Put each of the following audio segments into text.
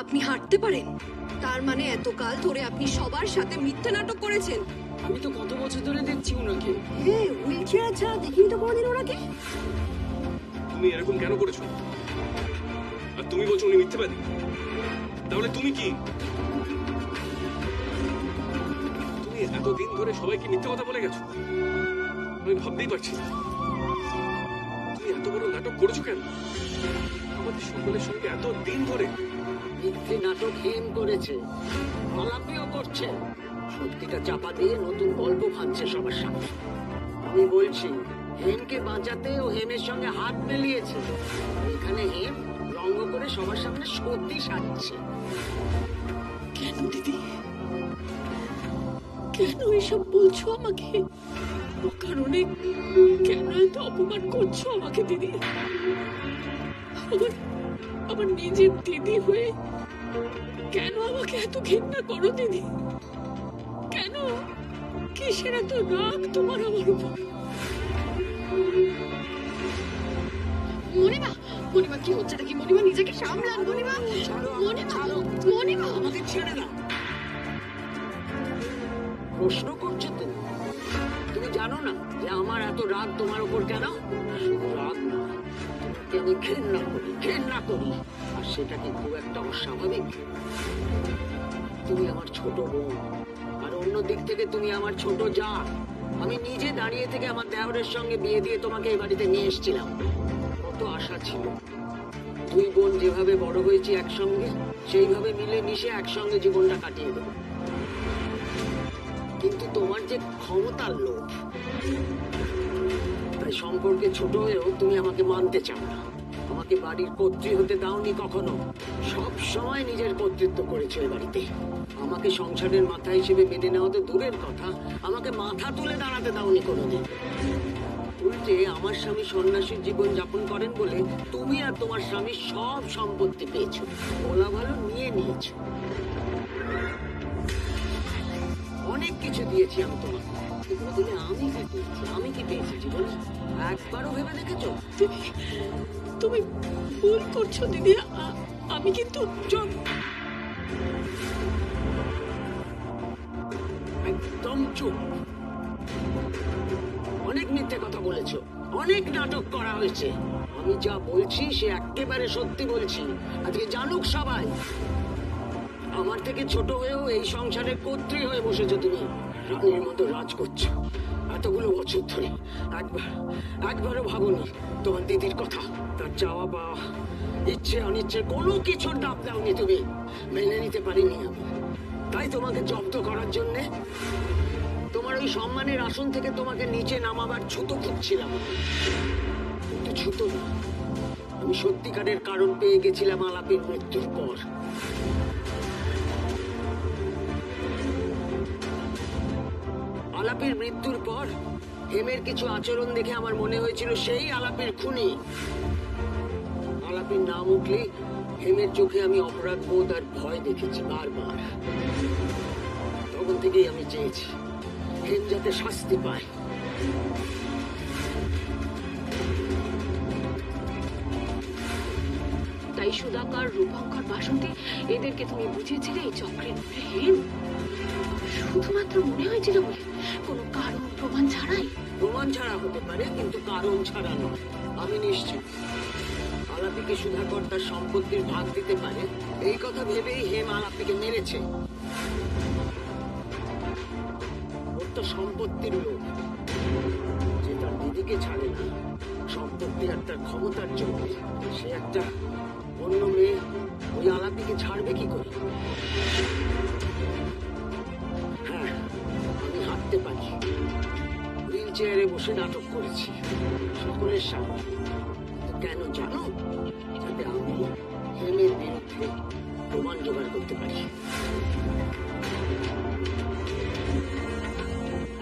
আপনি হাঁটতে পারেন? তার মানে এতকাল ধরে আপনি সবার সাথে মিথ্যে নাটক করেছেন। আমি তো কত বছর ধরে দেখছি ওনাকে। হ্যাঁ, হুইল চেয়ার ছাড়া দেখিনি তো কোনোদিন ওনাকে। তুমি এরকম কেন করেছো? আর তুমি বলছো উনি মিথ্যেবাদী? তাহলে তুমি কি? তুমি এতদিন ধরে সবাইকে মিথ্যে কথা বলে গেছো। আমি ভাবতেই পারছি না তুমি এত বড় নাটক করেছো কেন আমাদের সকলের সঙ্গে এত দিন ধরে। মিথ্যে নাটক হেম করেছে, আলাপিও করছে, সত্যিটা চাপা দিয়ে নতুন গল্প ভাবছে সবার সামনে। আমি বলছি হেমকে বাঁচাতে ও হেমের সঙ্গে হাত মিলিয়েছে। এখানে হেম রঙ্গ করে সবার সামনে সত্যি সাজছে। কেন দিদি, কেন এসব বলছো আমাকে? ও কারণে কেন এত অপমান করছো আমাকে দিদি? আমার নিজের দিদি হয়ে কেন আমাকে এত ঘৃণা করো দিদি? কেন? কিসের এত রাগ তোমার আমার উপর? মনিমা, মনিমা কি হচ্ছে নাকি? মনিমা নিজেকে সামলান। মনিমা, মনিমা, মনিমা আমাকে ছেড়ে দাও। প্রশ্ন করছো তুমি? তুমি জানো না যে আমার এত রাগ তোমার উপর কেন? শুধু রাগ না, তোমাকে আমি ঘৃণা করি, ঘৃণা করি। আর সেটা কি খুব একটা অস্বাভাবিক? তুমি আমার ছোট বোন, আর অন্য দিক থেকে তুমি আমার ছোট যা। আমি নিজে দাঁড়িয়ে থেকে আমার দেওরের সঙ্গে বিয়ে দিয়ে তোমাকে এই বাড়িতে নিয়ে এসেছিলাম। কত আশা ছিল, দুই বোন যেভাবে বড় হয়েছি একসঙ্গে, সেইভাবে মিলে মিশে একসঙ্গে জীবনটা কাটিয়ে দেবো। কিন্তু তোমার যে ক্ষমতার লোভ, তাই সম্পর্কে ছোট হয়েও তুমি আমাকে মানতে চাও না। আমাকে বাড়ির কর্ত্রী হতে দাওনি কখনো। সব সময় নিজের কর্তৃত্ব করেছো এ বাড়িতে। আমাকে সংসারের মাথা হিসেবে মেনে নেওয়া তো দূরের কথা, আমাকে মাথা তুলে দাঁড়াতে দাওনি কোনোদিন। উল্টে আমার স্বামী সন্ন্যাসীর জীবন যাপন করেন বলে তুমি আর তোমার স্বামী সব সম্পত্তি পেয়েছো, বলা ভালো নিয়ে নিয়েছো। অনেক কিছু দিয়েছি আমি তোমাকে, বদলে আমি কি পেয়েছি? আমি কি পেয়েছি জীবনে? একবারও ভেবে দেখেছো? তুমি ভুল করছো দিদি। আমি কিন্তু একদম চুপ। অনেক মিথ্যে কথা বলেছো, অনেক নাটক করা হয়েছে। আমি যা বলছি সে একেবারে সত্যি বলছি। আজকে জানুক সবাই, আমার থেকে ছোট হয়েও এই সংসারের কর্ত্রী হয়ে বসেছো তুমি। রানীর মতো রাজ করছো এতগুলো বছর ধরে। একবারও ভাবনি তোমার দিদির কথা, তার চাওয়া পাওয়া, ইচ্ছে অনিচ্ছে কোনো কিছুর দাম দাওনি তুমি। মেনে নিতে পারিনি আমি, তাই তোমাকে জব্দ করার জন্যে তোমার ওই সম্মানের আসন থেকে তোমাকে নিচে নামাবার ছুতো খুঁজছিলাম। কিন্তু ছুতো না, আমি সত্যিকারের কারণ পেয়ে গেছিলাম আলাপের মৃত্যুর পর। আলাপের মৃত্যুর পর হেমের কিছু আচরণ দেখে আমার মনে হয়েছিল সেই আলাপের খুনি। আলাপের নাম উঠলে হেমের চোখে আমি অপরাধ বোধ আর ভয় দেখেছি বারবার। তখন থেকেই আমি চেয়েছি হেম যাতে শাস্তি পায়। তাই সুধাকর, রূপঙ্কর, বাসন্তী এদেরকে তুমি বুঝিয়েছিলে এই চক্রের হেম? শুধুমাত্র মনে হয়েছিল বলে, কোনো কারণ প্রমাণ ছাড়াই? প্রমাণ ছাড়া হতে পারে, কিন্তু কারণ ছাড়া নয়। আমি নিশ্চিত আলাপিকে সুধাকর তার সম্পত্তির ভাগ দিতে পারে, এই কথা ভেবেই হেম আলাপিকে মেরেছে। ওর তো সম্পত্তির লোক, যে তার দিদিকে ছাড়ে না সম্পত্তি আর তার ক্ষমতার জন্য। সে একটা অন্য মেয়ে ওই আলাপিকে ছাড়বে কি করে? হ্যাঁ, আমি হাঁটতে পারি, হুইল চেয়ারে বসে নাটক করেছি সকলের সামনে। কেন জানো? যাতে আমি হেমের বিরুদ্ধে প্রমাণ জোগাড় করতে পারি।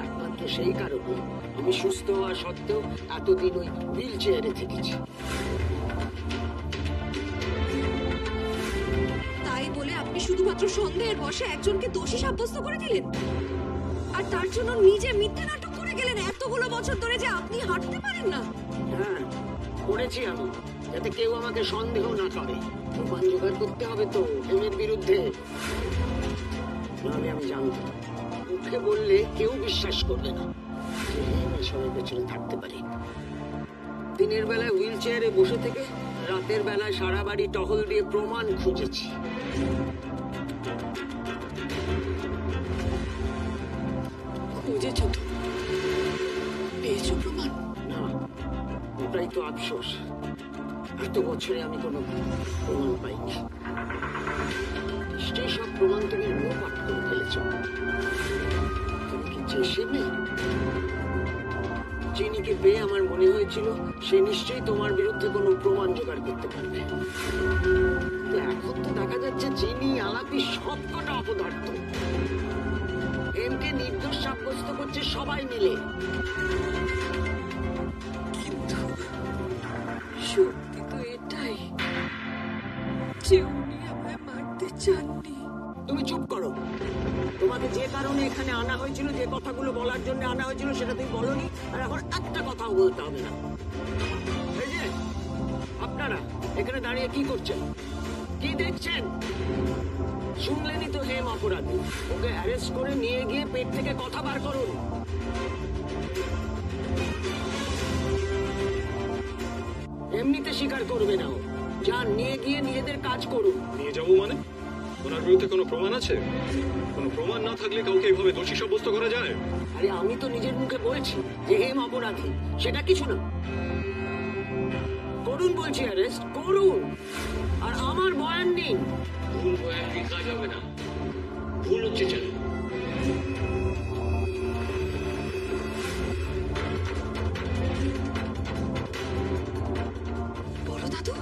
একমাত্র সেই কারণে আমি সুস্থ হওয়া সত্ত্বেও এতদিন ওই হুইল চেয়ারে থেকেছি। তাই বলে আপনি শুধুমাত্র সন্দেহের বশে একজনকে দোষী সাব্যস্ত করে দিলেন, আর তার জন্য নিজে মিথ্যে নাটক করে গেলেন এতগুলো বছর ধরে যে আপনি হাঁটতে পারেন না? হ্যাঁ, করেছি আমি, যাতে কেউ আমাকে সন্দেহ না করে। প্রমাণ জোগাড় করতে হবে তো হেমের বিরুদ্ধে, নাহলে আমি জানতাম মুখে বললে কেউ বিশ্বাস করবে না যে হেম এসবের পেছনে থাকতে পারে। দিনের বেলায় হুইল চেয়ারে বসে থেকে রাতের বেলায় সারা বাড়ি টহল দিয়ে প্রমাণ খুঁজেছি। খুঁজেছো তো? পেয়েছো প্রমাণ? না, ওটাই তো আফসোস, এত বছরে আমি কোনো প্রমাণ পাইনি। নিশ্চয়ই সব প্রমাণ তুমি লোপাট করে ফেলেছ। তুমি কি চেষে মেয়ে? চিনিকে পেয়ে আমার মনে হয়েছিল সে নিশ্চয়ই তোমার বিরুদ্ধে কোনো প্রমাণ জোগাড় করতে পারবে। তো এখন তো দেখা যাচ্ছে চিনি আলাপি সবকটা অপদার্থ। হেমকে নির্দোষ সাব্যস্ত করছে সবাই মিলে। কিন্তু সত্যি তো এটাই যে উনি আমায় মারতে চাননি। তুমি চুপ করো। তোমাকে যে কারণে এখানে আনা হয়েছিল, যে কথাগুলো বলার জন্য আনা হয়েছিল, সেটা তুমি বলনি। আর এখন একটা কথাও বলতে হবে না। এই যে আপনারা এখানে দাঁড়িয়ে কি করছেন, কি দেখছেন? শুনলেনই তো হেম অপরাধী। ওকে অ্যারেস্ট করে নিয়ে গিয়ে পেট থেকে কথা বার করুন। এমনিতে স্বীকার করবে না ও। যান, নিয়ে গিয়ে নিজেদের কাজ করুন। নিয়ে যাবো মানে? ওনার বিরুদ্ধে কোনো প্রমাণ আছে? কোনো প্রমাণ না থাকলে কাউকে এভাবে দোষী সাব্যস্ত করা যায়? আরে আমি তো নিজের মুখে বলছি যে হেম অপরাধী, সেটা কিছু না। করুন বলছি, অ্যারেস্ট করুন, আর আমার বয়ান নিন। ভুল বয়ান দিয়ে কাজ হবে না, ভুল হচ্ছে কেন? বড় দাদু,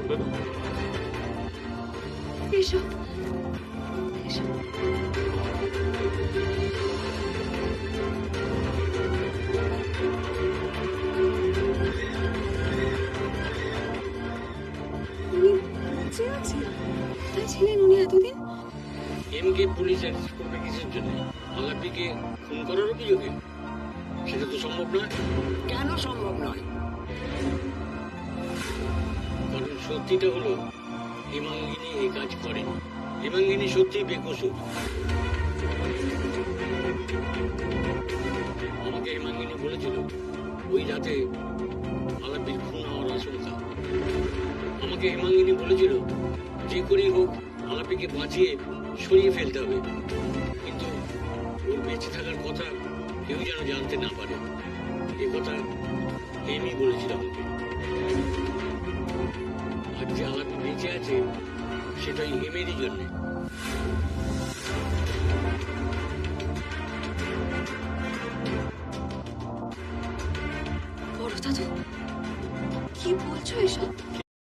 দাদু, এসো এসো। উনি বেঁচে আছেন? কোথায় ছিলেন উনি এতদিন? এমকে পুলিশ অ্যারেস্ট করবে কিসের জন্য? আলাপিকে খুন করার অভিযোগে? সেটা তো সম্ভব নয়। কেন সম্ভব নয়? কারণ সত্যিটা হলো হেমাঙ্গিনী এই কাজ করেনি। হেমাঙ্গিনী সত্যিই বেকসুর। আমাকে হেমাঙ্গিনী বলেছিল ওই রাতে আলাপির খুন হওয়ার আশঙ্কা। আমাকে হেমাঙ্গিনী বলেছিল যে করেই হোক আলাপিকে বাঁচিয়ে সরিয়ে ফেলতে হবে, কিন্তু ওর বেঁচে থাকার কথা কেউ যেন জানতে না পারে। এ কথা হেমি বলেছিল আমাকে। আজ যে আলাপি বেঁচে আছে সেটাই হেমেরই জন্যে। বড় দাদু, কি বলছো এসব?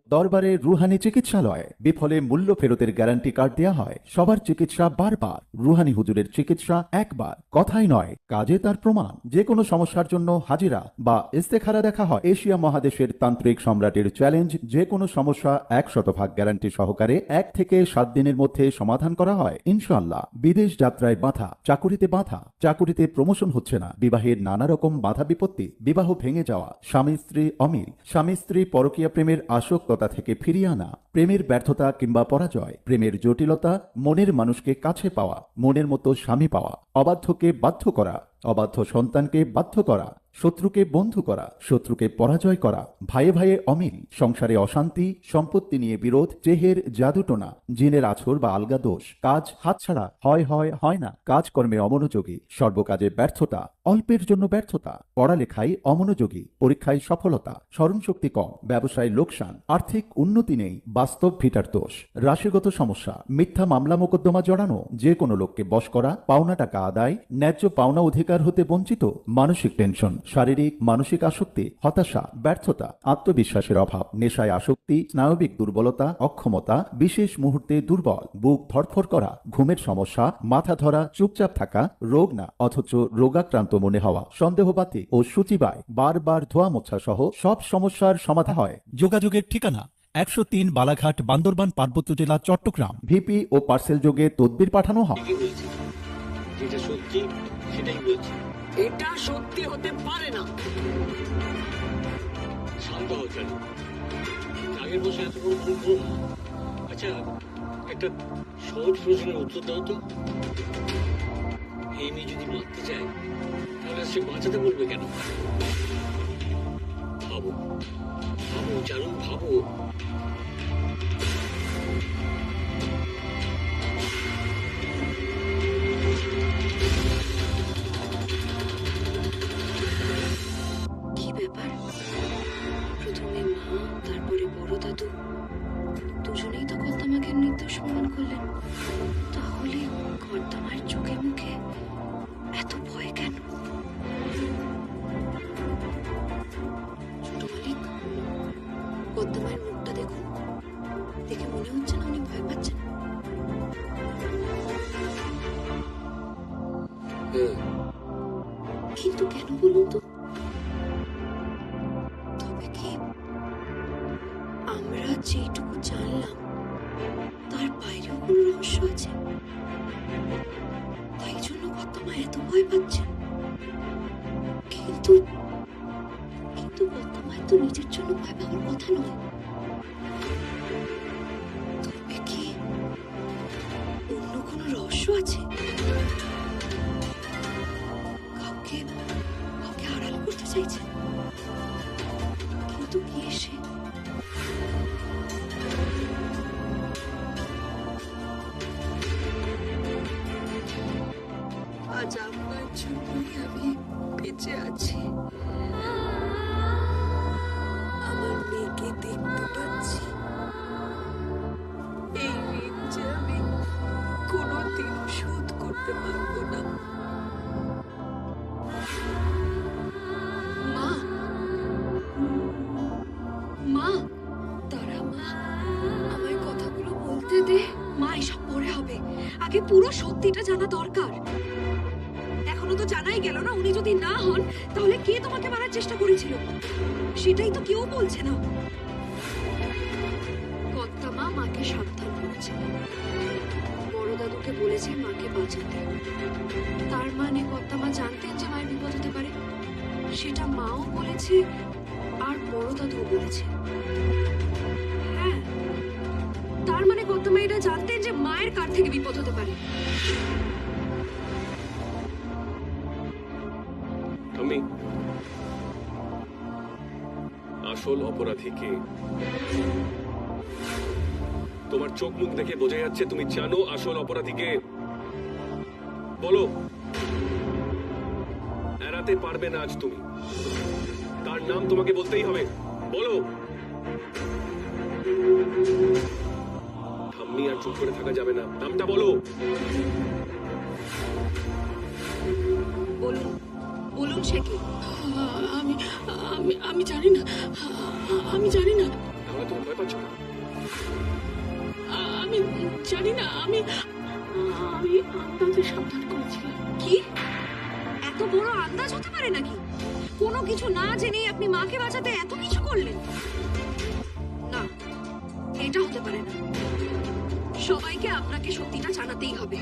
দরবারে রুহানি চিকিৎসালয়, বিফলে মূল্য ফেরতের গ্যারান্টি কার্ড দেওয়া হয়। সবার চিকিৎসা বারবার, রুহানি হুজুরের চিকিৎসা একবার। কথাই নয়, কাজে তার প্রমাণ। যে কোনো সমস্যার জন্য হাজিরা বা ইস্তেখারা দেখা হয়। এশিয়া মহাদেশের তান্ত্রিক সম্রাটের চ্যালেঞ্জ, যে কোনো সমস্যা 100% গ্যারান্টি সহকারে 1 থেকে 7 দিনের মধ্যে সমাধান করা হয় ইনশাআল্লাহ। বিদেশ যাত্রায় বাধা, চাকুরিতে বাধা, চাকুরিতে প্রমোশন হচ্ছে না, বিবাহের নানা রকম বাধা বিপত্তি, বিবাহ ভেঙে যাওয়া, স্বামী স্ত্রী অমিল, স্বামী স্ত্রী পরকীয়া প্রেমের আসক্ত থেকে ফিরিয়ে আনা, প্রেমের ব্যর্থতা কিংবা পরাজয়, প্রেমের জটিলতা, মনের মানুষকে কাছে পাওয়া, মনের মতো স্বামী পাওয়া, অবাধ্যকে বাধ্য করা, অবাধ্য সন্তানকে বাধ্য করা, শত্রুকে বন্ধু করা, শত্রুকে পরাজয় করা, ভাইয়ে ভাইয়ে অমিল, সংসারে অশান্তি, সম্পত্তি নিয়ে বিরোধ, চেহের জাদুটোনা, জিনের আছর বা আলগা দোষ, কাজ হাতছাড়া, হয় না, কাজকর্মে অমনোযোগী, সর্বকাজে ব্যর্থতা, অল্পের জন্য ব্যর্থতা, পড়ালেখায় অমনোযোগী, পরীক্ষায় সফলতা, স্মরণশক্তি কম, ব্যবসায় লোকসান, আর্থিক উন্নতি নেই, বাস্তব ভিটার দোষ, রাশিগত সমস্যা, মিথ্যা মামলা মোকদ্দমা জড়ানো, যে কোনো লোককে বশ করা, পাওনা টাকা আদায়, ন্যায্য পাওনা অধিকার হতে বঞ্চিত, মানসিক টেনশন, শারীরিক মানসিক আসক্তি, হতাশা, ব্যর্থতা, আত্মবিশ্বাসের অভাব, নেশায় আসক্তি, স্নায়বিক দুর্বলতা, অক্ষমতা, বিশেষ মুহূর্তে দুর্বল, বুক ধড়ফড় করা, ঘুমের সমস্যা, মাথা ধরা, চুপচাপ থাকা, রোগ না অথচ রোগাক্রান্ত মনে হওয়া, সন্দেহবাতি ও সূচিবায়, বারবার ধোয়া মোছা সহ সব সমস্যার সমাধান হয়। যোগাযোগের ঠিকানা 103 বালাঘাট, বান্দরবান, পার্বত্য জেলা, চট্টগ্রাম। ভিপি ও পার্সেল যোগে তদবির পাঠানো হয়। ঠিকই বলছি, যেটা সত্যি সেটাই বলছি। এটা সত্যি হতে পারে না। শান্ত হও কেন? আগের বসে এত বড় ভুল করো না। আচ্ছা, একটা সহজ প্রশ্নের উত্তর দাও তো। এই মেয়ে যদি মারতে চায় তাহলে সে বাঁচাতে বলবে কেন? ভাবো ভাবো জানো, ভাবো। কি ব্যাপার? প্রথমে মা, তারপরে বড় দাদু, দুজনেই তো কর্তামাকে নির্দোষ প্রমাণ করলেন। তাহলে কর্তামার চোখে মুখে এত ভয় কেন? ছোট মালিক, কর্তামায়ের মুখটা দেখুন, দেখে মনে হচ্ছে না উনি ভয় পাচ্ছেন। কিন্তু কেন বলুন তো? তবে কি আমরা যেটুকু জানলাম তার বাইরেও কোনো রহস্য আছে? তাই জন্য কর্তামা এত ভয় পাচ্ছেন। কিন্তু কিন্তু কর্তামায়ের তো নিজের জন্য ভয় পাওয়ার কথা নয়। তবে কি অন্য কোনো রহস্য আছে? কাউকে কাউকে আড়াল করতে চাইছেন, কিন্তু কি এসে? আজ আপনার জন্যই আমি বেঁচে আছি। আমার মেয়েকে দেখতে পাচ্ছি। এই ঋণ যে আমি কোনোদিন শোধ করতে পারবো না। মা, মা, তারা মা, আমায় কথাগুলো বলতে দে। মা, এসব পরে হবে, আগে পুরো সত্যিটা জানা দরকার। এখনো তো জানাই গেল না। উনি যদি না হন তাহলে কে তোমাকে মারার চেষ্টা করেছিল? সেটাই তো কেউ বলছে না। কর্তামা মাকে সাবধান করেছে, বড় দাদুকে বলেছে মাকে বাঁচাতে। তার মানে কর্তামা জানতেন যে মায়ের বিপদ হতে পারে। সেটা মাও বলেছে আর বড় দাদুও বলেছে। হ্যাঁ, তার মানে কর্তামা এটা জানতেন যে মায়ের কার থেকে বিপদ হতে পারে। আমি আসল অপরাধী কে? তোমার চোখ মুখ দেখে বোঝা যাচ্ছে তুমি জানো আসল অপরাধী কে। বলো, এড়াতে পারবে না আজ তুমি। তার নাম তোমাকে বলতেই হবে। বলো। ঠাম্মি, আর চুপ করে থাকা যাবে না, নামটা বলো। বলুন, বলুন সে কি? আমি আমি আমি জানি না, আমি জানি না, তাহলে তুমি ভয় পাচ্ছ না? আমি জানি না। আমি আমি আপনাদের সাবধান করেছিলাম। কি এত বড় আন্দাজ হতে পারে নাকি? কোনো কিছু না জেনেই আপনি মাকে বাঁচাতে এত কিছু করলেন? না, এটা হতে পারে না। সবাইকে আপনাকে সত্যিটা জানাতেই হবে।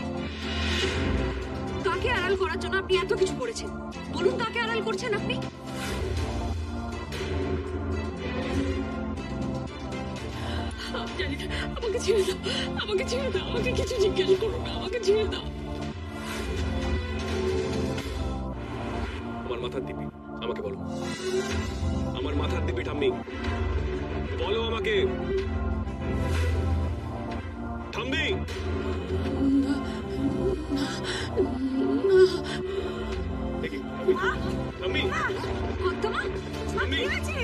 কাকে আড়াল করার জন্য আপনি এত কিছু করেছেন? বলুন, কাকে আড়াল করছেন আপনি? আমি জানি না, আমাকে ছেড়ে দাও, আমাকে ছেড়ে দাও, আমাকে কিছু জিজ্ঞেস করো না, আমাকে ছেড়ে দাও। আমার মাথার দিবি, আমাকে বলো। আমার মাথার দিবি ঠাম্মি, বলো আমাকে। ঠাম্মি, দেখি ঠাম্মি, কর্তামা, মা কি হয়েছে?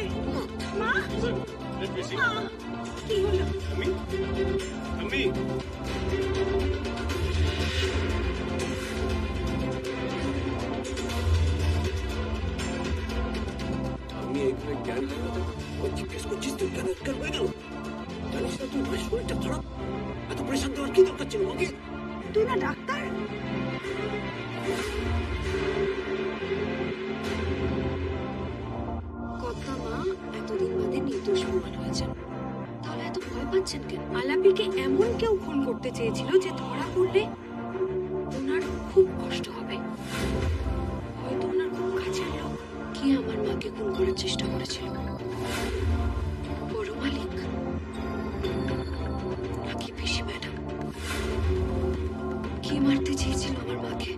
মা, কি হলো? ঠাম্মি, ঠাম্মি। ঠাম্মি, এখানে জ্ঞান হারানো জিজ্ঞেস করছিস তুই কেন অজ্ঞান হয়ে গেল? জানিস না তুই মায়ের শরীরটা খারাপ? এত প্রেশার দেওয়ার কি দরকার ছিল ওকে? তুই না ডাক্তার? কর্তামা এতদিন বাদে নির্দোষ প্রমাণ হয়েছেন, তাহলে এত ভয় পাচ্ছেন কেন? আলাপিকে এমন কেউ খুন করতে চেয়েছিল যে ধরা পড়লে ওনার খুব কষ্ট হবে। হয়তো ওনার খুব কাছের লোক, কে আমার মাকে খুন করার চেষ্টা করেছিল? বড় মালিক নাকি পিসি ম্যাডাম? কে মারতে চেয়েছিল আমার মাকে?